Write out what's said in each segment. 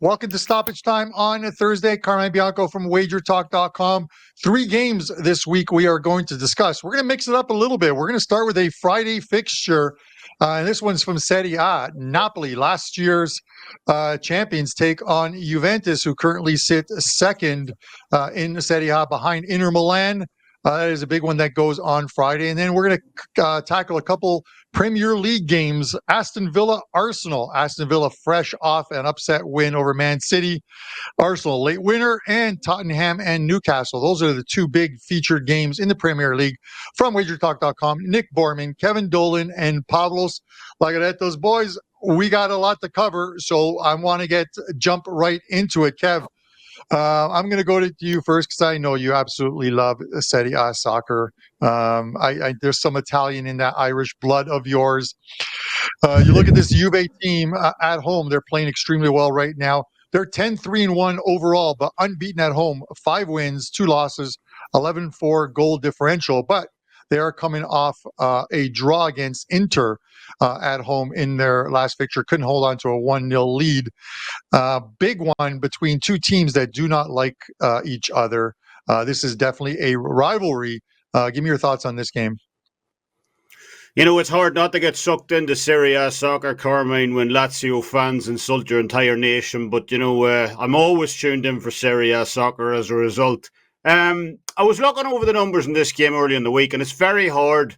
Welcome to Stoppage Time on a Thursday. Carmine Bianco from WagerTalk.com. 3 games this week we are going to discuss. We're going to mix it up a little bit. We're going to start with a Friday fixture. And this one's from Serie A. Napoli, last year's champions, take on Juventus, who currently sit second in Serie A behind Inter Milan. That is a big one that goes on Friday. And then we're going to tackle a couple Premier League games. Aston Villa, Arsenal. Aston Villa fresh off an upset win over Man City. Arsenal late winner, and Tottenham and Newcastle. Those are the 2 big featured games in the Premier League. From WagerTalk.com, Nick Borman, Kevin Dolan, and Pavlos. Like that, those boys, we got a lot to cover, so I want to jump right into it. Kev, I'm going to go to you first because I know you absolutely love Serie A soccer. There's some Italian in that Irish blood of yours. You look at this Juve team at home; they're playing extremely well right now. They're 10-3-1 overall, but unbeaten at home. 5 wins, 2 losses, 11-4 goal differential. But they are coming off a draw against Inter at home in their last fixture. Couldn't hold on to a 1-0 lead. Big one between 2 teams that do not like each other. This is definitely a rivalry. Give me your thoughts on this game. You know, it's hard not to get sucked into Serie A soccer, Carmine, when Lazio fans insult your entire nation. But, you know, I'm always tuned in for Serie A soccer as a result. I was looking over the numbers in this game early in the week, and it's very hard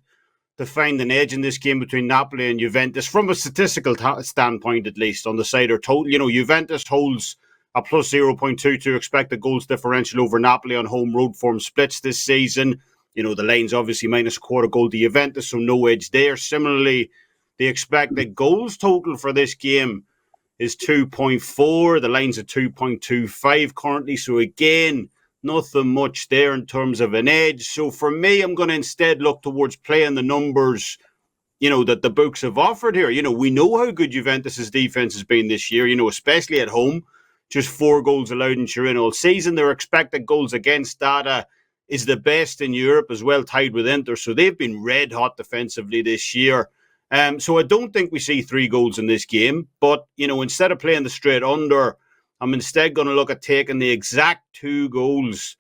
to find an edge in this game between Napoli and Juventus, from a statistical standpoint, at least, on the side or total. You know, Juventus holds a plus 0.22 expected goals differential over Napoli on home road form splits this season. You know, the line's obviously minus a quarter goal to Juventus, so no edge there. Similarly, the expected goals total for this game is 2.4. The line's at 2.25 currently. So again, nothing much there in terms of an edge. So for me, I'm going to instead look towards playing the numbers, you know, that the books have offered here. You know, we know how good Juventus's defense has been this year, you know, especially at home. Just 4 goals allowed in Turin all season. Their expected goals against data is the best in Europe as well, tied with Inter. So they've been red hot defensively this year. So I don't think we see 3 goals in this game. But, you know, instead of playing the straight under, I'm instead going to look at taking the exact 2 goals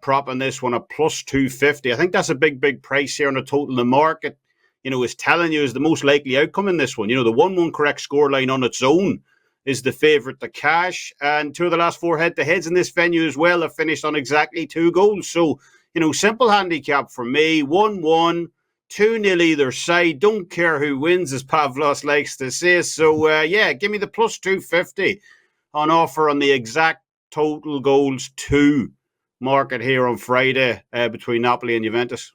prop on this one at plus 250. I think that's a big price here on the total. The market, you know, is telling you is the most likely outcome in this one. You know, the 1-1 correct scoreline on its own is the favourite to cash. And 2 of the last 4 head-to-heads in this venue as well have finished on exactly 2 goals. So, you know, simple handicap for me, 1-1, 2-0 either side. Don't care who wins, as Pavlos likes to say. So, yeah, give me the plus 250 on offer on the exact total goals 2 market here on Friday between Napoli and Juventus.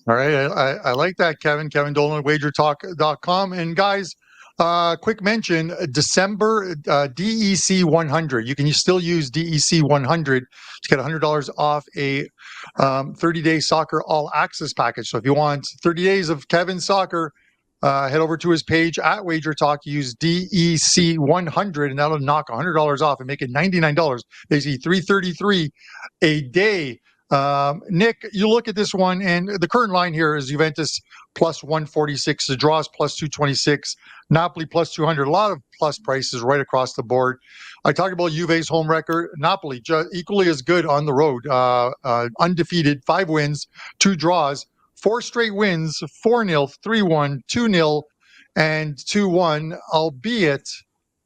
All right, I like that, Kevin. Kevin Dolan, WagerTalk.com. And guys, quick mention, December DEC 100. You can still use DEC 100 to get $100 off a 30-day soccer all-access package. So if you want 30 days of Kevin's soccer, head over to his page at WagerTalk, use DEC 100, and that'll knock $100 off and make it $99, basically $333 a day. Nick, you look at this one, and the current line here is Juventus plus 146, the draws plus 226, Napoli plus 200. A lot of plus prices right across the board. I talked about Juve's home record. Napoli equally as good on the road, undefeated, 5 wins, 2 draws, 4 straight wins, 4-0, 3-1, 2-0, and 2-1, albeit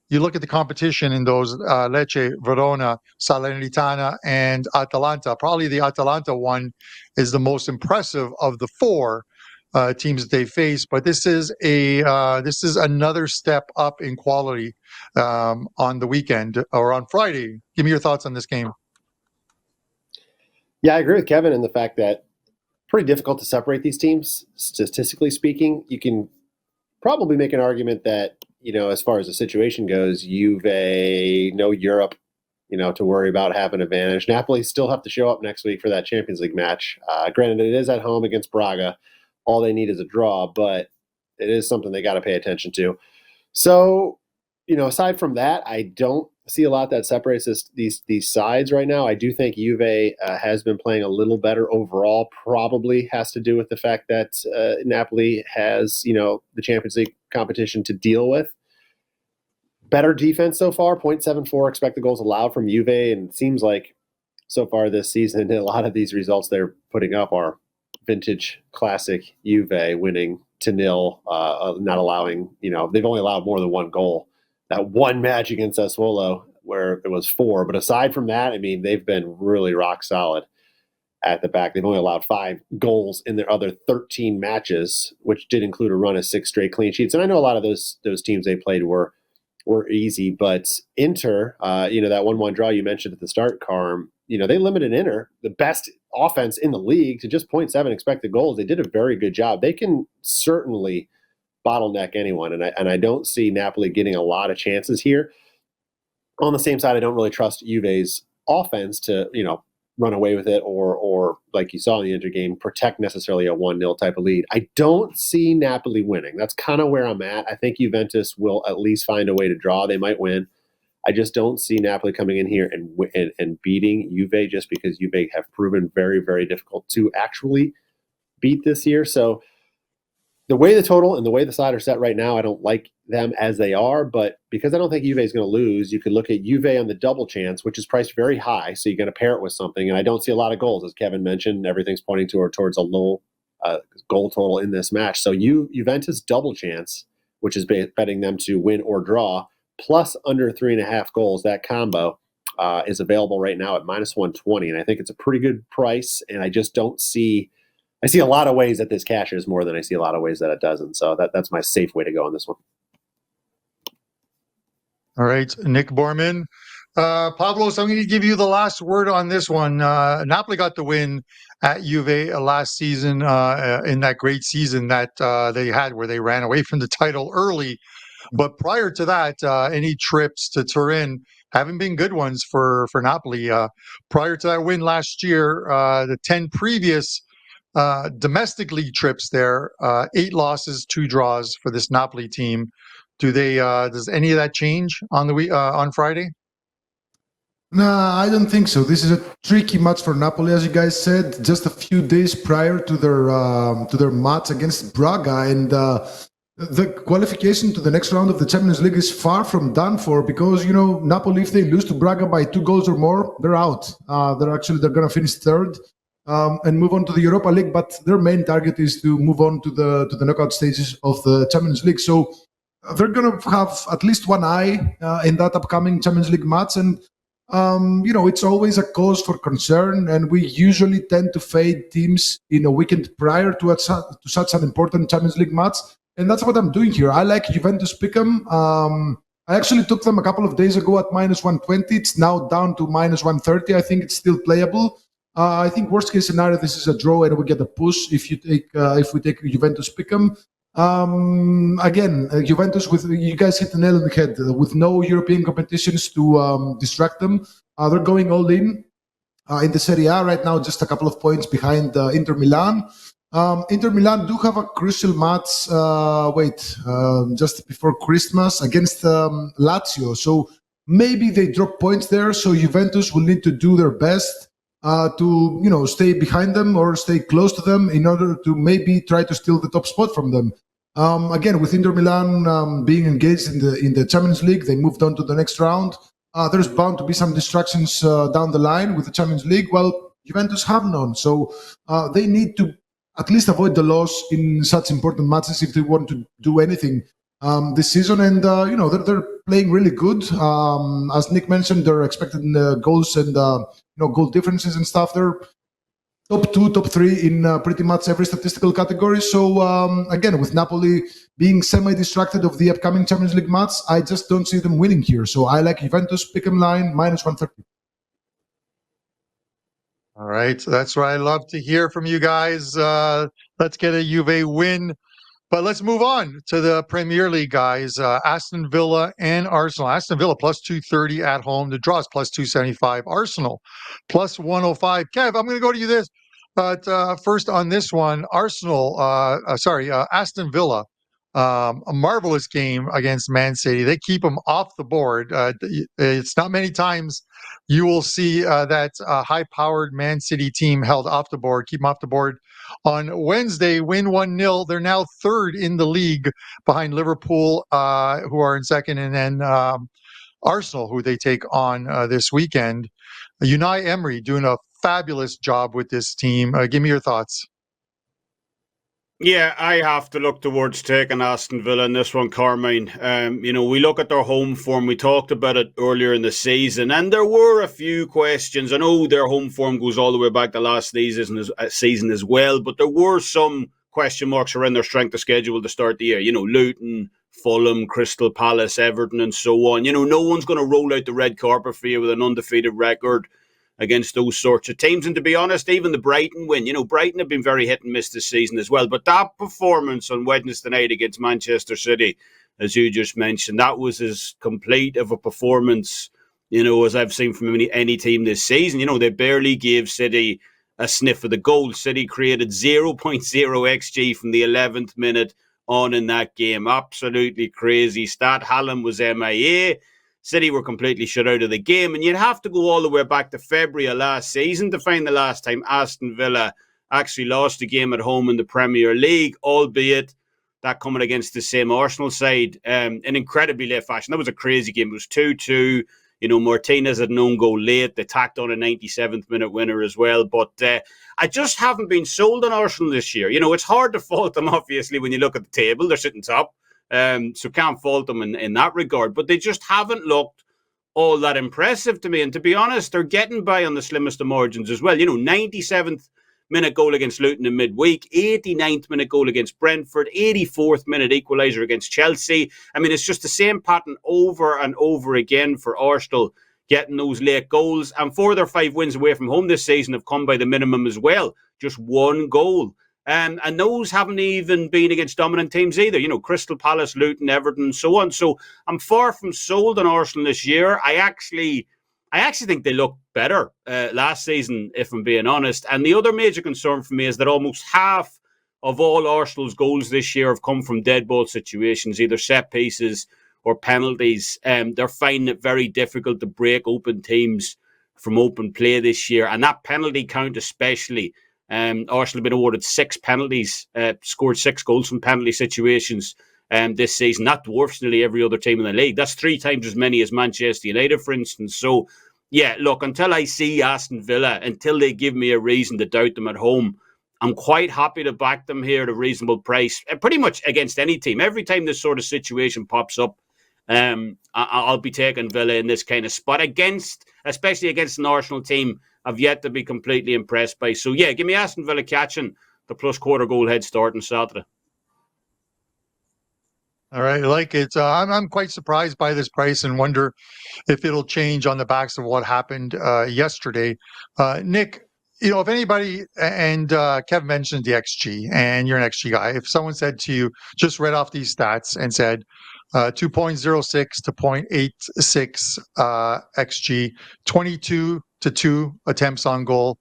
you look at the competition in those Lecce, Verona, Salernitana, and Atalanta. Probably the Atalanta one is the most impressive of the 4 teams that they face. But this is another step up in quality on the weekend or on Friday. Give me your thoughts on this game. Yeah, I agree with Kevin in the fact that pretty difficult to separate these teams, statistically speaking. You can probably make an argument that, you know, as far as the situation goes, Juve, no Europe, you know, to worry about having an advantage. Napoli still have to show up next week for that Champions League match. Granted, it is at home against Braga. All they need is a draw, but it is something they got to pay attention to. So, you know, aside from that, I don't see a lot that separates these sides right now. I do think Juve has been playing a little better overall. Probably has to do with the fact that Napoli has, you know, the Champions League competition to deal with. better defense so far. 0.74 expected goals allowed from Juve, and it seems like so far this season, a lot of these results they're putting up are vintage classic Juve winning to nil, not allowing, they've only allowed more than one goal. That one match against Sassuolo where it was 4. But aside from that, I mean, they've been really rock solid at the back. They've only allowed 5 goals in their other 13 matches, which did include a run of 6 straight clean sheets. And I know a lot of those teams they played were easy, but Inter, that 1-1 draw you mentioned at the start, Carm, they limited Inter, the best offense in the league, to just 0.7 expected goals. They did a very good job. They can certainly bottleneck anyone, and I don't see Napoli getting a lot of chances here. On the same side, I don't really trust Juve's offense to, run away with it or like you saw in the Inter game, protect necessarily a 1-0 type of lead. I don't see Napoli winning. That's kind of where I'm at. I think Juventus will at least find a way to draw. They might win. I just don't see Napoli coming in here and beating Juve, just because Juve have proven very, very difficult to actually beat this year. So the way the total and the way the side are set right now, I don't like them as they are, but because I don't think Juve is going to lose, you could look at Juve on the double chance, which is priced very high, so you're going to pair it with something, and I don't see a lot of goals. As Kevin mentioned, everything's pointing towards a low goal total in this match. So Juventus double chance, which is betting them to win or draw, plus under 3.5 goals, that combo is available right now at -120, and I think it's a pretty good price, and I just don't see... I see a lot of ways that this cashes more than I see a lot of ways that it doesn't. So that's my safe way to go on this one. All right, Nick Borman. Pavlos, I'm going to give you the last word on this one. Napoli got the win at Juve last season in that great season that they had where they ran away from the title early. But prior to that, any trips to Turin haven't been good ones for Napoli. Prior to that win last year, the 10 previous domestic league trips there, 8 losses, 2 draws for this Napoli team. Does any of that change on the on Friday? No, I don't think so. This is a tricky match for Napoli, as you guys said, just a few days prior to their match against Braga, and the qualification to the next round of the Champions League is far from done for, because Napoli, if they lose to Braga by 2 goals or more, they're out. They're going to finish third. And move on to the Europa League, but their main target is to move on to the knockout stages of the Champions League. So they're going to have at least one eye in that upcoming Champions League match, and it's always a cause for concern. And we usually tend to fade teams in a weekend prior to such an important Champions League match, and that's what I'm doing here. I like Juventus pick'em. I actually took them a couple of days ago at -120. It's now down to -130. I think it's still playable. I think worst case scenario, this is a draw and we get a push if we take Juventus pick'em. Again, Juventus, with you guys hit the nail on the head, with no European competitions to distract them. They're going all in the Serie A right now, just a couple of points behind Inter Milan. Inter Milan do have a crucial match just before Christmas against Lazio. So maybe they drop points there. So Juventus will need to do their best to stay behind them or stay close to them in order to maybe try to steal the top spot from them. Again, with Inter Milan being engaged in the Champions League, they moved on to the next round. There's bound to be some distractions down the line with the Champions League. Well, Juventus have none, so they need to at least avoid the loss in such important matches if they want to do anything this season. And they're playing really good. As Nick mentioned, they're expecting goals and goal differences and stuff. They're top 2, top 3 in pretty much every statistical category. So again, with Napoli being semi-distracted of the upcoming Champions League match, I just don't see them winning here. So I like Juventus pick'em line -130. All right, that's what I love to hear from you guys. Let's get a Juve win. But let's move on to the Premier League, guys. Aston Villa and Arsenal. Aston Villa +230 at home. The draw is +275. Arsenal +105. Kev, I'm going to go to you this. But first on this one, Aston Villa a marvelous game against Man City. They keep them off the board. It's not many times you will see that high-powered Man City team held off the board, keep them off the board. On Wednesday, win 1-0. They're now third in the league behind Liverpool, who are in second, and then Arsenal, who they take on this weekend. Unai Emery doing a fabulous job with this team. Give me your thoughts. Yeah, I have to look towards taking Aston Villa in this one, Carmine. We look at their home form. We talked about it earlier in the season, and there were a few questions. I know their home form goes all the way back to last season as well, but there were some question marks around their strength of schedule to start the year. Luton, Fulham, Crystal Palace, Everton, and so on. No one's going to roll out the red carpet for you with an undefeated record against those sorts of teams. And to be honest, even the Brighton win, Brighton have been very hit and miss this season as well. But that performance on Wednesday night against Manchester City, as you just mentioned, that was as complete of a performance, as I've seen from any team this season. They barely gave City a sniff of the goal. City created 0.0 XG from the 11th minute on in that game. Absolutely crazy stat. Haaland was MIA. City were completely shut out of the game, and you'd have to go all the way back to February of last season to find the last time Aston Villa actually lost a game at home in the Premier League, albeit that coming against the same Arsenal side in incredibly late fashion. That was a crazy game. It was 2-2. Martinez had an own goal late. They tacked on a 97th minute winner as well. But I just haven't been sold on Arsenal this year. It's hard to fault them, obviously, when you look at the table. They're sitting top. So can't fault them in that regard. But they just haven't looked all that impressive to me. And to be honest, they're getting by on the slimmest of margins as well. 97th minute goal against Luton in midweek, 89th minute goal against Brentford, 84th minute equaliser against Chelsea. I mean, it's just the same pattern over and over again for Arsenal, getting those late goals. And 4 of their 5 wins away from home this season have come by the minimum as well. Just 1 goal. And those haven't even been against dominant teams either. Crystal Palace, Luton, Everton, and so on. So I'm far from sold on Arsenal this year. I actually think they look better last season, if I'm being honest. And the other major concern for me is that almost half of all Arsenal's goals this year have come from dead ball situations, either set pieces or penalties. They're finding it very difficult to break open teams from open play this year. And that penalty count especially. Arsenal have been awarded 6 penalties, scored 6 goals from penalty situations this season. That dwarfs nearly every other team in the league. That's 3 times as many as Manchester United, for instance. So, yeah, look, until I see Aston Villa, until they give me a reason to doubt them at home, I'm quite happy to back them here at a reasonable price, pretty much against any team. Every time this sort of situation pops up, I'll be taking Villa in this kind of spot, especially against an Arsenal team I've yet to be completely impressed by. So, yeah, give me Aston Villa catching the plus quarter goal head start on Saturday. All right, I like it. I'm quite surprised by this price and wonder if it'll change on the backs of what happened yesterday. Nick, if anybody, and Kev mentioned the XG, and you're an XG guy, if someone said to you, just read off these stats and said 2.06 to 0.86 XG, 22 to 2 attempts on goal,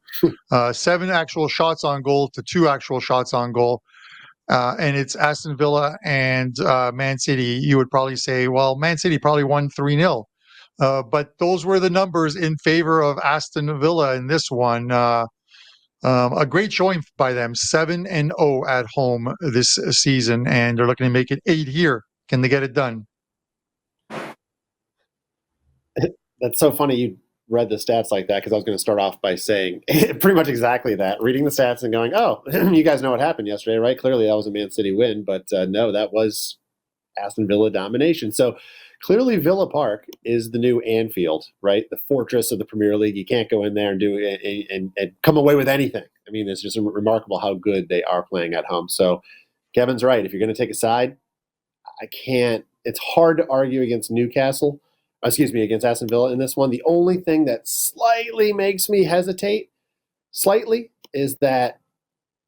7 actual shots on goal to 2 actual shots on goal, and it's Aston Villa and Man City, you would probably say, well, Man City probably won 3-0. But those were the numbers in favor of Aston Villa in this one. A great showing by them, 7-0 at home this season, and they're looking to make it 8 here. Can they get it done? That's so funny you read the stats like that, because I was going to start off by saying pretty much exactly that, reading the stats and going, oh, you guys know what happened yesterday, right? Clearly that was a Man City win, but no, that was Aston Villa domination. So clearly Villa Park is the new Anfield, right? The fortress of the Premier League. You can't go in there and do and come away with anything. I mean, it's just remarkable how good they are playing at home. So Kevin's right. If you're going to take a side, it's hard to argue against against Aston Villa in this one. The only thing that slightly makes me hesitate is that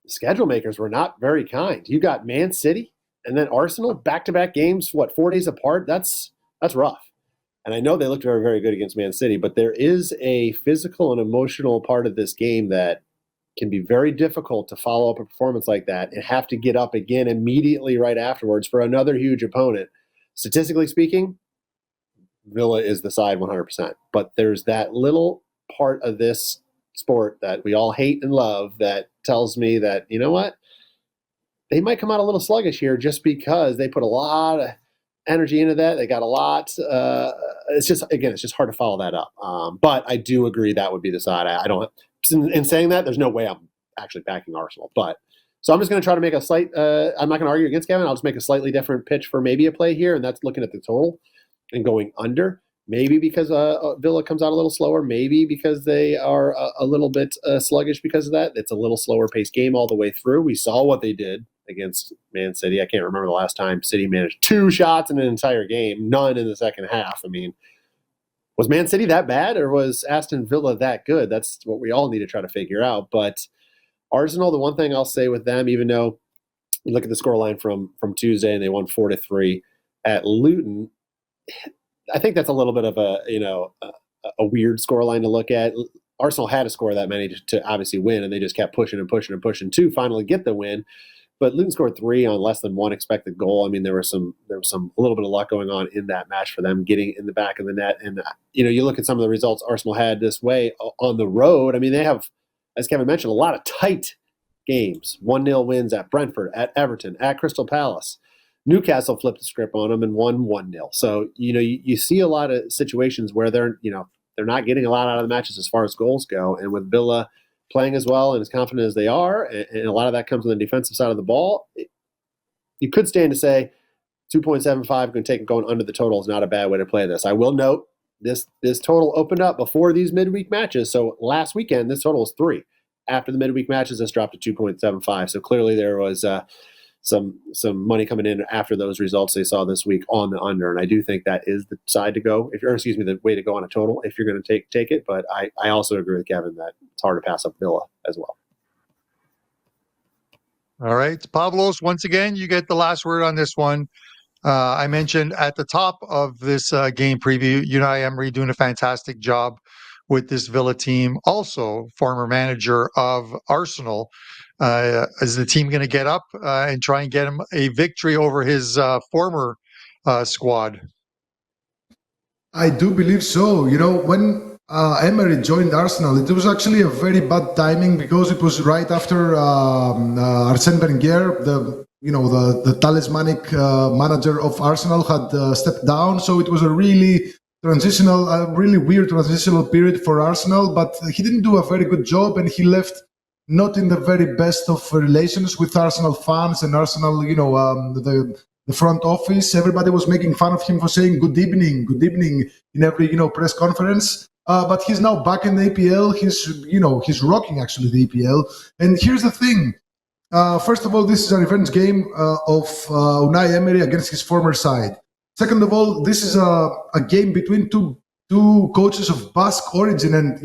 the schedule makers were not very kind. You got Man City and then Arsenal, back-to-back games, 4 days apart? That's rough. And I know they looked very, very good against Man City, but there is a physical and emotional part of this game that can be very difficult to follow up a performance like that and have to get up again immediately right afterwards for another huge opponent. Statistically speaking, Villa is the side 100%. But there's that little part of this sport that we all hate and love that tells me that, you know what? They might come out a little sluggish here just because they put a lot of energy into that. They got a lot. It's just hard to follow that up. But I do agree that would be the side. I don't. In saying that, there's no way I'm actually backing Arsenal. But so I'm just going to try to make a slight. I'm not going to argue against Kevin. I'll just make a slightly different pitch for maybe a play here, and that's looking at the total and going under. Maybe because Villa comes out a little slower. Maybe because they are a little bit sluggish because of that. It's a little slower paced game all the way through. We saw what they did against Man City. I can't remember the last time City managed 2 shots in an entire game, none in the second half. I mean, was Man City that bad or was Aston Villa that good? That's what we all need to try to figure out. But Arsenal, the one thing I'll say with them, even though you look at the scoreline from Tuesday and they won 4-3 at Luton, I think that's a little bit of a weird scoreline to look at. Arsenal had to score that many to obviously win, and they just kept pushing and pushing and pushing to finally get the win. But Luton scored 3 on less than 1 expected goal. I mean, there was a little bit of luck going on in that match for them getting in the back of the net. And you look at some of the results Arsenal had this way on the road. I mean, they have, as Kevin mentioned, a lot of tight games. 1-0 wins at Brentford, at Everton, at Crystal Palace. Newcastle flipped the script on them and won 1-0. So you see a lot of situations where they're not getting a lot out of the matches as far as goals go. And with Villa playing as well and as confident as they are, and a lot of that comes on the defensive side of the ball, you could stand to say 2.75 going under the total is not a bad way to play this. I will note this total opened up before these midweek matches. So last weekend, this total was 3. After the midweek matches, this dropped to 2.75. So clearly there was some money coming in after those results they saw this week on the under, and I do think that is the side to go. The way to go on a total if you're going to take it. But I also agree with Kevin that it's hard to pass up Villa as well. All right, Pavlos, once again, you get the last word on this one. I mentioned at the top of this game preview, Unai Emery doing a fantastic job with this Villa team. Also, former manager of Arsenal. Is the team going to get up and try and get him a victory over his former squad? I do believe so. When Emery joined Arsenal, it was actually a very bad timing because it was right after Arsene Wenger, the talismanic manager of Arsenal, had stepped down. So it was a really weird transitional period for Arsenal. But he didn't do a very good job, and he left not in the very best of relations with Arsenal fans and Arsenal, the front office. Everybody was making fun of him for saying good evening in every, press conference. But he's now back in the EPL. He's rocking actually the EPL. And here's the thing. First of all, this is a revenge game of Unai Emery against his former side. Second of all, this is a game between two coaches of Basque origin, and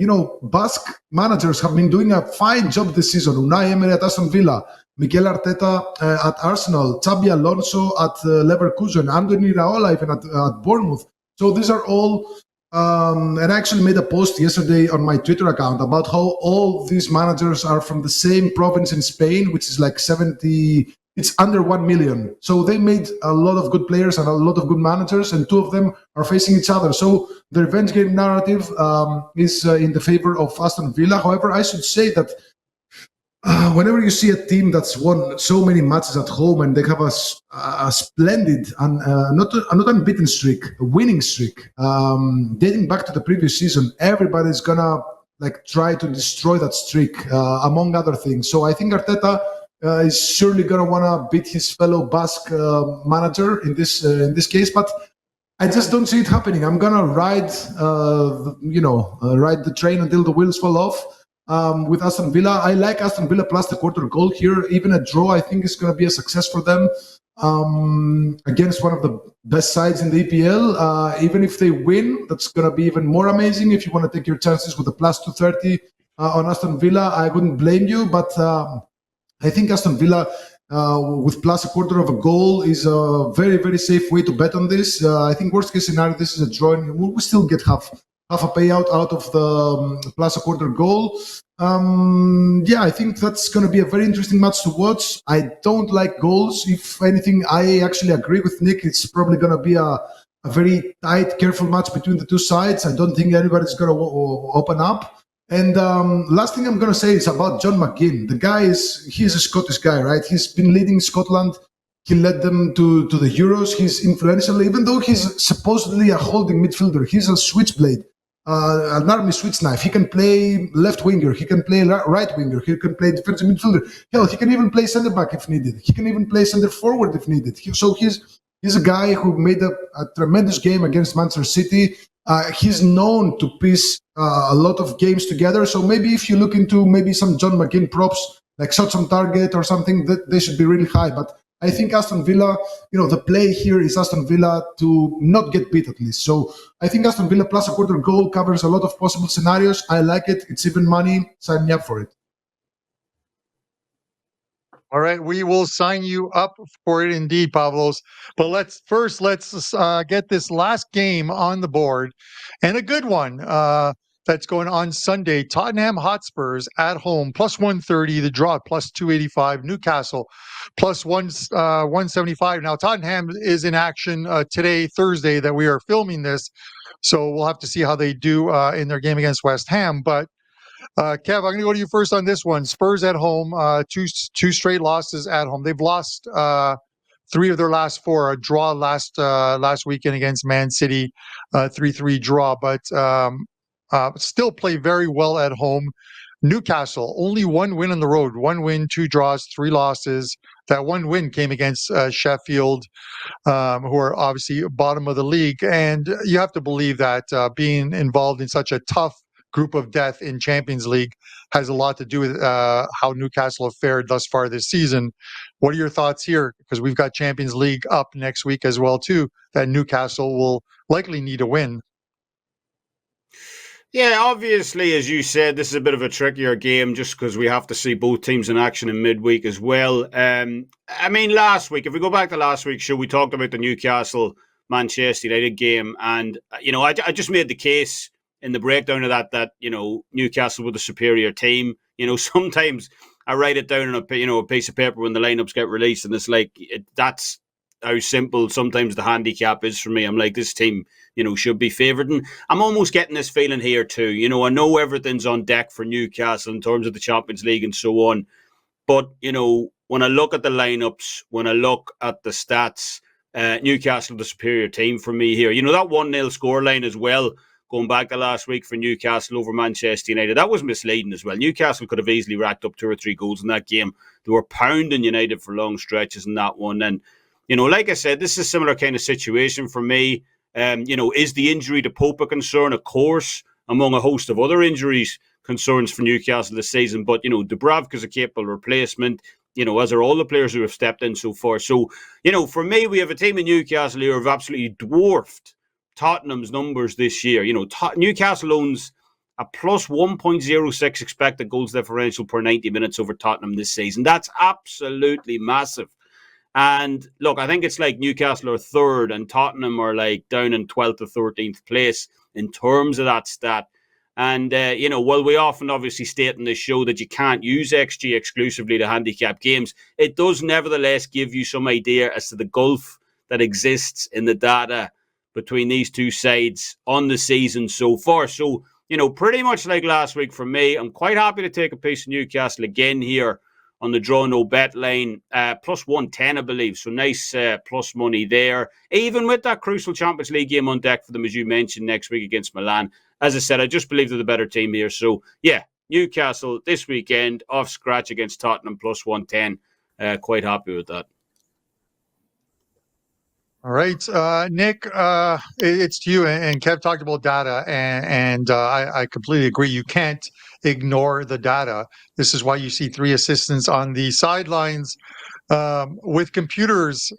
Basque managers have been doing a fine job this season. Unai Emery at Aston Villa, Mikel Arteta at Arsenal, Xabi Alonso at Leverkusen, Andoni Iraola even at Bournemouth. So these are all, and I actually made a post yesterday on my Twitter account about how all these managers are from the same province in Spain, which is like 70. It's under 1 million. So they made a lot of good players and a lot of good managers, and 2 of them are facing each other. So the revenge game narrative is in the favor of Aston Villa. However, I should say that whenever you see a team that's won so many matches at home and they have a splendid and not unbeaten streak, a winning streak, dating back to the previous season, everybody's gonna try to destroy that streak, among other things. So I think Arteta is surely going to want to beat his fellow Basque manager in this case, but I just don't see it happening. I'm going to ride the train until the wheels fall off with Aston Villa. I like Aston Villa plus the quarter goal here. Even a draw, I think, is going to be a success for them against one of the best sides in the EPL. Even if they win, that's going to be even more amazing. If you want to take your chances with a plus 230 on Aston Villa, I wouldn't blame you, but I think Aston Villa with plus a quarter of a goal is a very, very safe way to bet on this. I think worst case scenario, this is a draw, and we still get half half a payout out of the plus a quarter goal. I think that's going to be a very interesting match to watch. I don't like goals. If anything, I actually agree with Nick. It's probably going to be a very tight, careful match between the two sides. I don't think anybody's going to open up. And last thing I'm going to say is about John McGinn. The guy he's a Scottish guy, right? He's been leading Scotland. He led them to the Euros. He's influential, even though he's supposedly a holding midfielder. He's a switchblade, an army switch knife. He can play left winger. He can play right winger. He can play defensive midfielder. Hell, he can even play centre back if needed. He can even play centre forward if needed. He's a guy who made a tremendous game against Manchester City. He's known to piece a lot of games together. So maybe if you look into maybe some John McGinn props, like shots on target or something, that they should be really high. But I think Aston Villa, the play here is Aston Villa to not get beat at least. So I think Aston Villa plus a quarter goal covers a lot of possible scenarios. I like it. It's even money. Sign me up for it. All right, we will sign you up for it indeed, Pavlos. But let's get this last game on the board, and a good one that's going on Sunday. Tottenham Hotspurs at home plus 130. The draw plus 285. Newcastle plus 175. Now Tottenham is in action today, Thursday, that we are filming this, so we'll have to see how they do in their game against West Ham, but. Kev, I'm going to go to you first on this one. Spurs at home, two straight losses at home. They've lost 3 of their last 4. A draw last weekend against Man City, 3-3 draw, but still play very well at home. Newcastle, only 1 win on the road. 1 win, 2 draws, 3 losses. That 1 win came against Sheffield, who are obviously bottom of the league. And you have to believe that being involved in such a tough group of death in Champions League has a lot to do with how Newcastle have fared thus far this season. What are your thoughts here? Because we've got Champions League up next week as well too, that Newcastle will likely need a win. Yeah, obviously, as you said, this is a bit of a trickier game just because we have to see both teams in action in midweek as well. Last week, if we go back to last week's show, we talked about the Newcastle-Manchester United game, and I just made the case in the breakdown of that Newcastle were the superior team. Sometimes I write it down on a piece of paper when the lineups get released, and it's like that's how simple sometimes the handicap is for me. I'm like, this team, should be favoured, and I'm almost getting this feeling here too. I know everything's on deck for Newcastle in terms of the Champions League and so on, but when I look at the lineups, when I look at the stats, Newcastle the superior team for me here. That 1-0 scoreline as well. Going back to last week for Newcastle over Manchester United, that was misleading as well. Newcastle could have easily racked up 2 or 3 goals in that game. They were pounding United for long stretches in that one. And, like I said, this is a similar kind of situation for me. Is the injury to Pope a concern? Of course, among a host of other concerns for Newcastle this season. But, Dubravka's a capable replacement, as are all the players who have stepped in so far. So, for me, we have a team in Newcastle who have absolutely dwarfed Tottenham's numbers this year. Newcastle owns a plus 1.06 expected goals differential per 90 minutes over Tottenham this season. That's absolutely massive. And look, I think it's like Newcastle are 3rd and Tottenham are like down in 12th or 13th place in terms of that stat. And, while we often obviously state in this show that you can't use XG exclusively to handicap games, it does nevertheless give you some idea as to the gulf that exists in the data between these two sides on the season so far. So, pretty much like last week for me, I'm quite happy to take a piece of Newcastle again here on the draw no bet line, plus 110, I believe. So nice plus money there. Even with that crucial Champions League game on deck for them, as you mentioned, next week against Milan. As I said, I just believe they're the better team here. So, yeah, Newcastle this weekend, off scratch against Tottenham, plus 110. Quite happy with that. All right, Nick, it's to you. And Kev talked about data, and I completely agree. You can't ignore the data. This is why you see 3 assistants on the sidelines with computers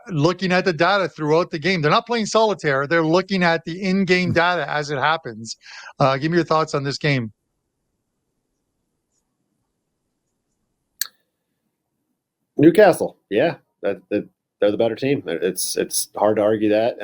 looking at the data throughout the game. They're not playing solitaire. They're looking at the in-game data as it happens. Give me your thoughts on this game. Newcastle, yeah. That's they're the better team. It's hard to argue that.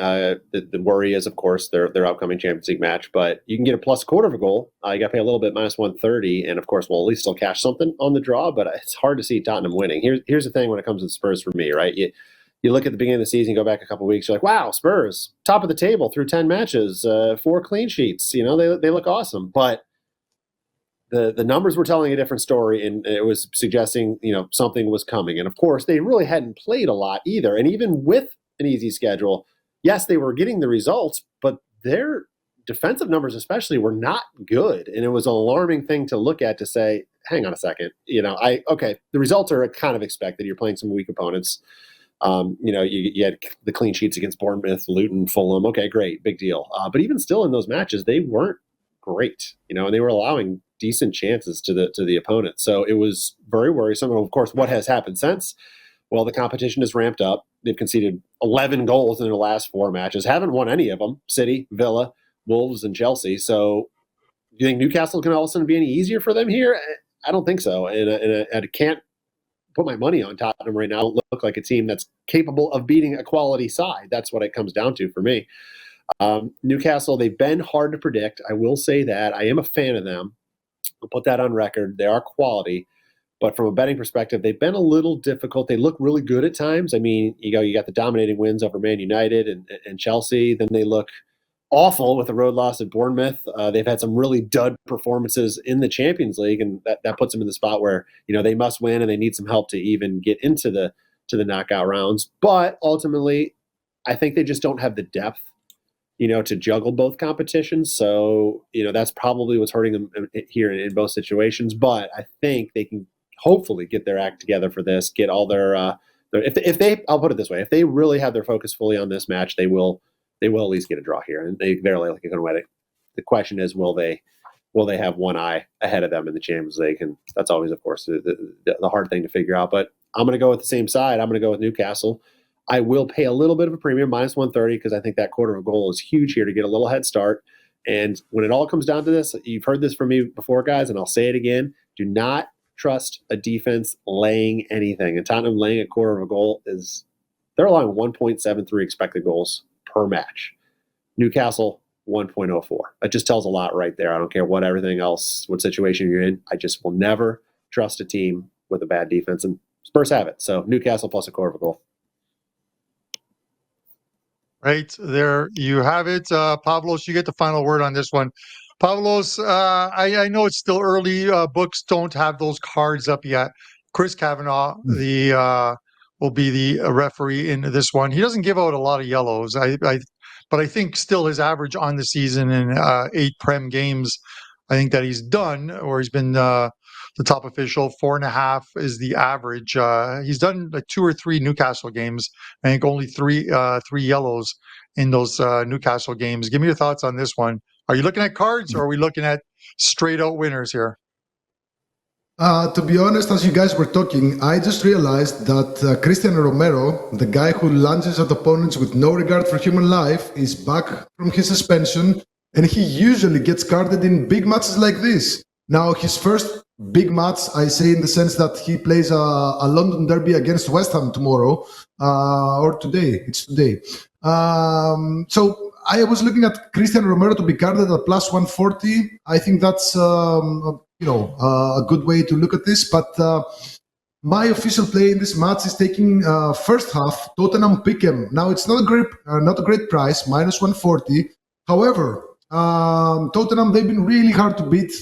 The worry is, of course, their upcoming Champions League match, but you can get a plus quarter of a goal. You got to pay a little bit, minus 130, and of course, we'll at least still cash something on the draw. But it's hard to see Tottenham winning. Here's the thing when it comes to the Spurs for me, right? You look at the beginning of the season, go back a couple of weeks, you're like, wow, Spurs top of the table through 10 matches, 4 clean sheets. You know, they look awesome, but the numbers were telling a different story, and it was suggesting, you know, something was coming. And of course, they really hadn't played a lot either. And even with an easy schedule, yes, they were getting the results, but their defensive numbers especially were not good. And it was an alarming thing to look at to say, hang on a second, you know, the results are kind of expected. You're playing some weak opponents. You know, you had the clean sheets against Bournemouth, Luton, Fulham. Okay, great, big deal. But even still in those matches, they weren't great, you know, and they were allowing decent chances to the opponent. So it was very worrisome. And of course, what has happened since? Well, the competition has ramped up. They've conceded 11 goals in their last 4 matches. Haven't won any of them. City, Villa, Wolves, and Chelsea. So do you think Newcastle can all of a sudden be any easier for them here? I don't think so. And I can't put my money on Tottenham right now. Don't look like a team that's capable of beating a quality side. That's what it comes down to for me. Newcastle, they've been hard to predict. I will say that. I am a fan of them. I'll put that on record. They are quality. But from a betting perspective, they've been a little difficult. They look really good at times. I mean, you got the dominating wins over Man United and Chelsea. Then they look awful with a road loss at Bournemouth. They've had some really dud performances in the Champions League, and that puts them in the spot where, you know, they must win and they need some help to even get into the knockout rounds. But ultimately, I think they just don't have the depth, you know, to juggle both competitions. So, you know, that's probably what's hurting them here in both situations. But I think they can hopefully get their act together for this, get all their if they I'll put it this way, if they really have their focus fully on this match, they will at least get a draw here, and they barely like going to win it. The question is, will they have one eye ahead of them in the Champions League? And that's always, of course, the hard thing to figure out. But I'm going to go with the same side. I'm going to go with Newcastle. I will pay a little bit of a premium, minus 130, because I think that quarter of a goal is huge here to get a little head start. And when it all comes down to this, you've heard this from me before, guys, and I'll say it again. Do not trust a defense laying anything. And Tottenham laying a quarter of a goal they're allowing 1.73 expected goals per match. Newcastle, 1.04. That just tells a lot right there. I don't care what situation you're in. I just will never trust a team with a bad defense. And Spurs have it. So Newcastle plus a quarter of a goal. Right there, you have it. Pavlos, you get the final word on this one. Pavlos, I know it's still early. Books don't have those cards up yet. Chris Kavanagh, will be the referee in this one. He doesn't give out a lot of yellows. But I think still his average on the season in 8 Prem games, I think that he's done, or he's been the top official. 4.5 is the average. He's done like 2 or 3 Newcastle games. I think only three yellows in those Newcastle games. Give me your thoughts on this one. Are you looking at cards, or are we looking at straight out winners here? To be honest, as you guys were talking, I just realized that Cristiano Romero, the guy who lunges at opponents with no regard for human life, is back from his suspension, and he usually gets carded in big matches like this. Now, his first big match, I say in the sense that he plays a London derby against West Ham tomorrow, or today. It's today. So I was looking at Cristiano Romero to be carded at plus 140. I think that's a good way to look at this. But my official play in this match is taking first half Tottenham pick'em. Now it's not a great price, minus 140. However, Tottenham, they've been really hard to beat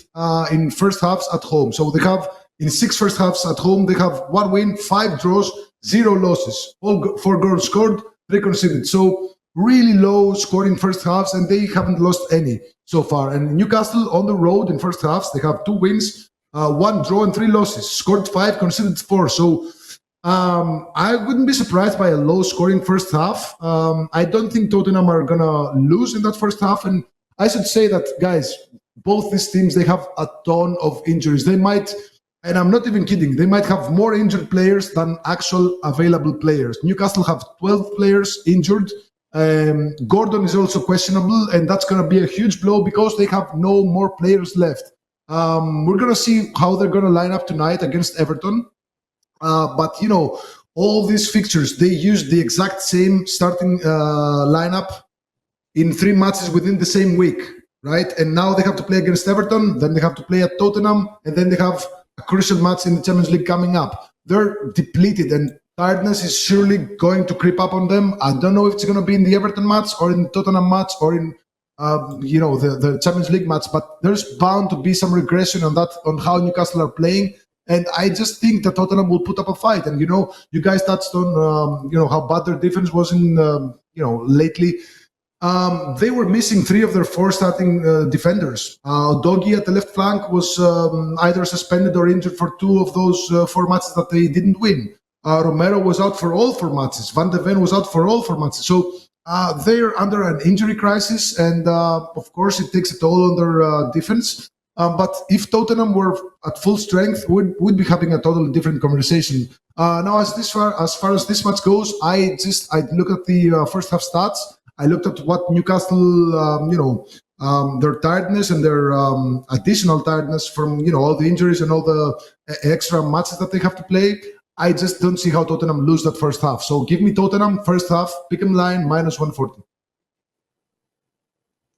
in first halves at home. So they have in 6 first halves at home, they have 1 win, 5 draws, 0 losses. All 4 goals scored, 3 conceded. So really low scoring first halves, and they haven't lost any so far. And Newcastle on the road in first halves, they have 2 wins, 1 draw and 3 losses. Scored 5, conceded 4. So I wouldn't be surprised by a low scoring first half. I don't think Tottenham are gonna lose in that first half. And I should say that, guys, both these teams, they have a ton of injuries. They might, and I'm not even kidding, they might have more injured players than actual available players. Newcastle have 12 players injured. Gordon is also questionable, and that's going to be a huge blow because they have no more players left. We're going to see how they're going to line up tonight against Everton. But, all these fixtures, they used the exact same starting lineup in 3 matches within the same week, right? And now they have to play against Everton, then they have to play at Tottenham, and then they have a crucial match in the Champions League coming up. They're depleted, and tiredness is surely going to creep up on them. I don't know if it's going to be in the Everton match or in the Tottenham match or in the Champions League match, but there's bound to be some regression on that, on how Newcastle are playing. And I just think that Tottenham will put up a fight. And, you guys touched on, how bad their defense was in, lately. They were missing 3 of their 4 starting defenders. Doggy at the left flank was either suspended or injured for 2 of those 4 matches that they didn't win. Romero was out for all 4 matches. Van de Ven was out for all 4 matches. So they're under an injury crisis, and of course it takes a toll on their defense. But if Tottenham were at full strength, we'd be having a totally different conversation. Now, as far as this match goes, I look at the first half stats. I looked at what Newcastle, their tiredness and their additional tiredness from all the injuries and all the extra matches that they have to play. I just don't see how Tottenham lose that first half. So give me Tottenham first half, pick 'em line -140.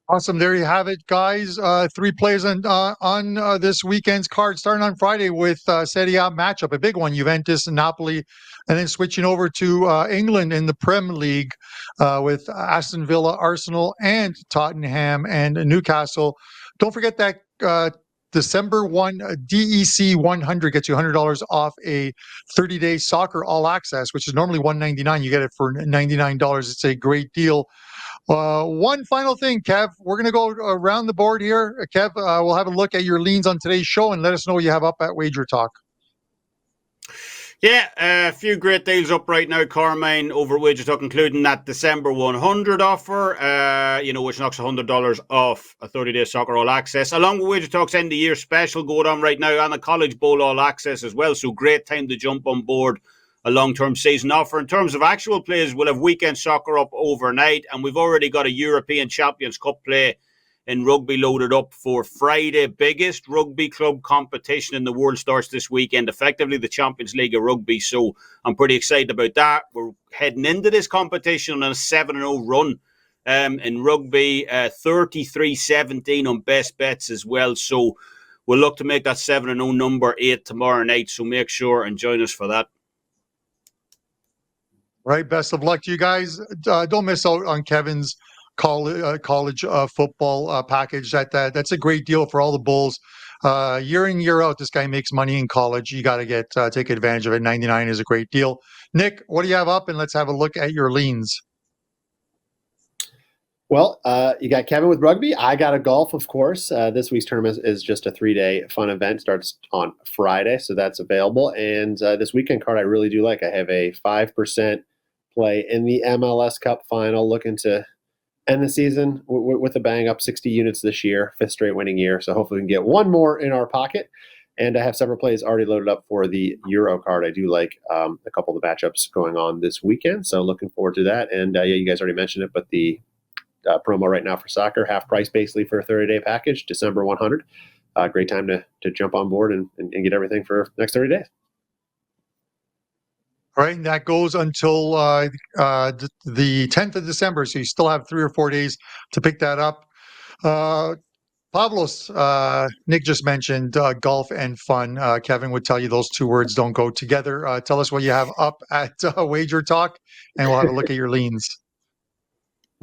Awesome. There you have it, guys. 3 plays on this weekend's card, starting on Friday with Serie A matchup, a big one, Juventus and Napoli, and then switching over to England in the Prem League with Aston Villa, Arsenal, and Tottenham and Newcastle. Don't forget that December 1 DEC 100 gets you $100 off a 30-day soccer all access, which is normally $199. You get it for $99. It's a great deal. One final thing, Kev. We're going to go around the board here. Kev, we'll have a look at your leans on today's show and let us know what you have up at WagerTalk. Yeah, a few great deals up right now, Carmine, over at WagerTalk, including that December 100 offer, which knocks $100 off a 30-day soccer all access, along with WagerTalk's end of year special going on right now, and the College Bowl all access as well. So great time to jump on board a long-term season offer. In terms of actual plays, we'll have weekend soccer up overnight, and we've already got a European Champions Cup play in rugby loaded up for Friday. Biggest rugby club competition in the world starts this weekend, effectively the Champions League of rugby. So I'm pretty excited about that. We're heading into this competition on a 7-0 run in rugby, 33-17 on best bets as well. So we'll look to make that 7-0 number 8 tomorrow night. So make sure and join us for that. Right. Best of luck to you guys. Don't miss out on Kevin's college football package. That's a great deal for all the Bulls. Year in, year out, this guy makes money in college. You got to take advantage of it. 99 is a great deal. Nick, what do you have up? And let's have a look at your leans. Well, you got Kevin with rugby. I got a golf, of course. This week's tournament is just a 3-day fun event. Starts on Friday, so that's available. And this weekend card I really do like. I have a 5% play in the MLS Cup final, looking to end the season with a bang, up 60 units this year, 5th straight winning year. So hopefully we can get one more in our pocket. And I have several plays already loaded up for the Euro card. I do like a couple of the matchups going on this weekend. So looking forward to that. And yeah, you guys already mentioned it, but the promo right now for soccer, half price basically for a 30-day package, December 100. Great time to jump on board and get everything for the next 30 days. All right, and that goes until the 10th of December, so you still have 3 or 4 days to pick that up. Pavlos, Nick just mentioned golf and fun. Kevin would tell you those 2 words don't go together. Tell us what you have up at WagerTalk, and we'll have a look at your leans.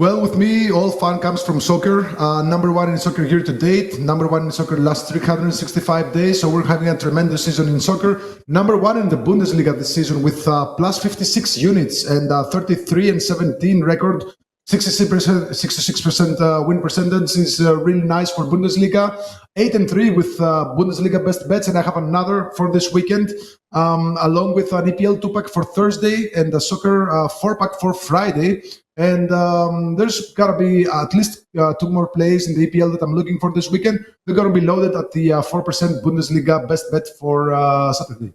Well, with me, all fun comes from soccer. Number 1 in soccer year to date. Number 1 in soccer last 365 days. So we're having a tremendous season in soccer. Number 1 in the Bundesliga this season with plus 56 units and 33-17 record. 66% win percentage is really nice for Bundesliga. 8-3 with Bundesliga best bets, and I have another for this weekend, along with an EPL 2-pack for Thursday and a soccer 4-pack for Friday. And there's got to be at least 2 more plays in the EPL that I'm looking for this weekend. They're going to be loaded at the 4% Bundesliga best bet for Saturday.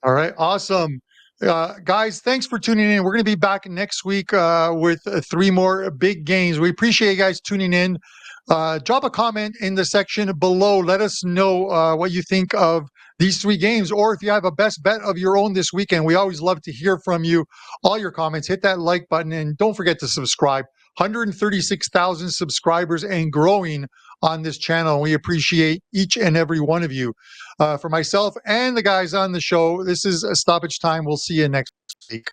All right, awesome. Guys, thanks for tuning in. We're going to be back next week with 3 more big games. We appreciate you guys tuning in. Drop a comment in the section below. Let us know what you think of these 3 games, or if you have a best bet of your own this weekend. We always love to hear from you. All your comments, hit that like button, and don't forget to subscribe. 136,000 subscribers and growing on this channel. We appreciate each and every one of you. For myself and the guys on the show, this is a Stoppage Time. We'll see you next week.